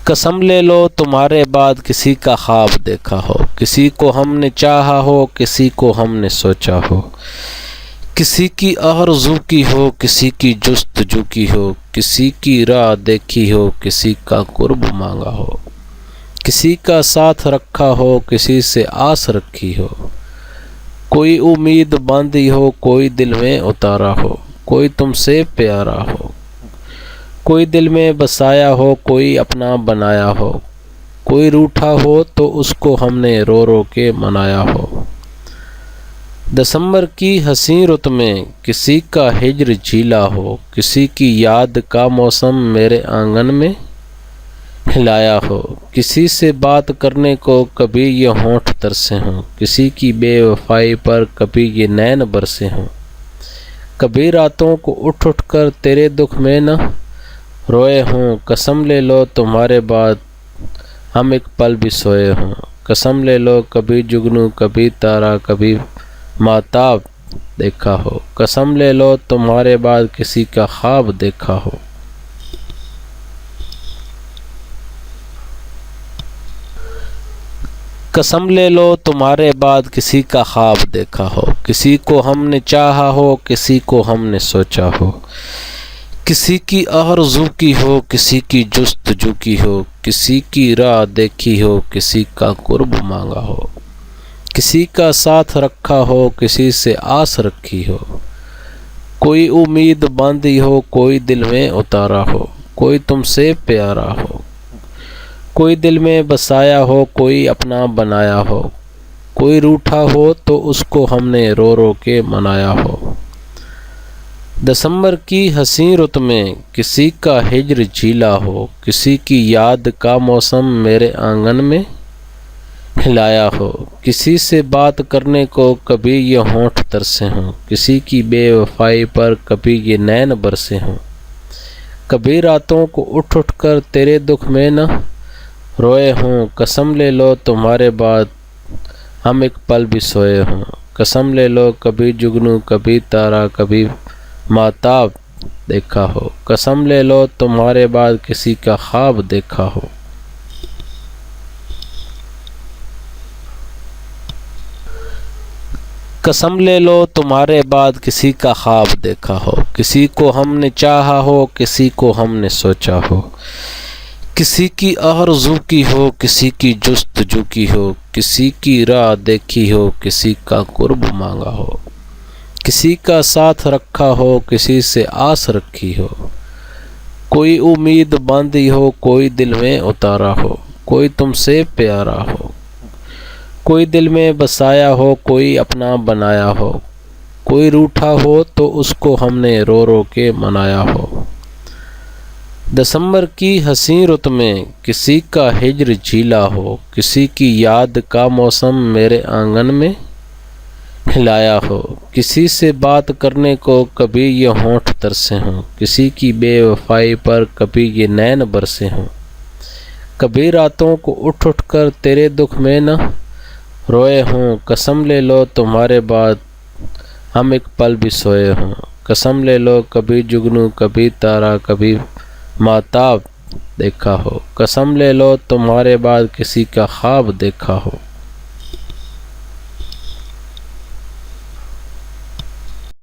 कसम ले लो तुम्हारे बाद किसी का ख्वाब देखा हो, किसी को हमने चाहा हो, किसी को हमने सोचा हो, किसी की आरज़ू की हो, किसी की जुस्तजू की हो, किसी की राह देखी हो, किसी का कुर्ब मांगा हो, किसी का साथ रखा हो, किसी से आस रखी हो, कोई उम्मीद बांधी हो, कोई दिल में उतारा हो, कोई तुमसे प्यारा हो, कोई दिल में बसाया हो, कोई अपना बनाया हो, कोई रूठा हो तो उसको हमने रो रो के मनाया हो। दिसंबर की हसीन रुत में किसी का हिज्र झीला हो, किसी की याद का मौसम मेरे आंगन में हिलाया हो, किसी से बात करने को कभी ये होंठ तरसे हों, किसी की बेवफाई पर कभी ये नैन बरसे हों, कभी रातों को उठ उठ कर तेरे दुख में न रोए हों, कसम ले लो तुम्हारे बाद हम एक पल भी सोए हों, कसम ले लो कभी जुगनू कभी तारा कभी माताब देखा हो, कसम ले लो तुम्हारे बाद किसी का ख्वाब देखा हो। कसम ले लो तुम्हारे बाद किसी का ख्वाब देखा हो, किसी को हमने चाहा हो, किसी को हमने सोचा हो, किसी की आरज़ू की हो, किसी की जुस्तजू की हो, किसी की राह देखी हो, किसी का कुर्ब मांगा हो, किसी का साथ रखा हो, किसी से आस रखी हो, कोई उम्मीद बांधी हो, कोई दिल में उतारा हो, कोई तुमसे प्यारा हो, कोई दिल में बसाया हो, कोई अपना बनाया हो, कोई रूठा हो तो उसको हमने रो रो के मनाया हो। दिसंबर की हसीन रुत में किसी का हिज्र झीला हो, किसी की याद का मौसम मेरे आंगन में हिलाया हो, किसी से बात करने को कभी ये होंठ तरसे हों, किसी की बेवफाई पर कभी ये नैन बरसे हों, कभी रातों को उठ उठ कर तेरे दुख में न रोए हों, कसम ले लो तुम्हारे बाद हम एक पल भी सोए हों, कसम ले लो कभी जुगनू कभी तारा कभी माताब देखा हो, कसम ले लो तुम्हारे बाद किसी का ख्वाब देखा हो। कसम ले लो तुम्हारे बाद किसी का ख्वाब देखा हो, किसी को हमने चाहा हो, किसी को हमने सोचा हो, किसी की आरज़ू की हो, किसी की जुस्तजू की हो, किसी की राह देखी हो, किसी का कुर्ब मांगा हो, किसी का साथ रखा हो, किसी से आस रखी हो, कोई उम्मीद बांधी हो, कोई दिल में उतारा हो, कोई तुमसे प्यारा हो, कोई दिल में बसाया हो, कोई अपना बनाया हो, कोई रूठा हो तो उसको हमने रो रो के मनाया हो। दिसंबर की हसीन रुत में किसी का हिज्र झीला हो, किसी की याद का मौसम मेरे आंगन में हिलाया हो, किसी से बात करने को कभी ये होंठ तरसे हों, किसी की बेवफाई पर कभी ये नैन बरसे हों, कभी रातों को उठ उठ कर तेरे दुख में न रोए हों, कसम ले लो तुम्हारे बाद हम एक पल भी सोए हों, कसम ले लो कभी जुगनू कभी तारा कभी माताब देखा हो, कसम ले लो तुम्हारे बाद किसी का ख्वाब देखा हो।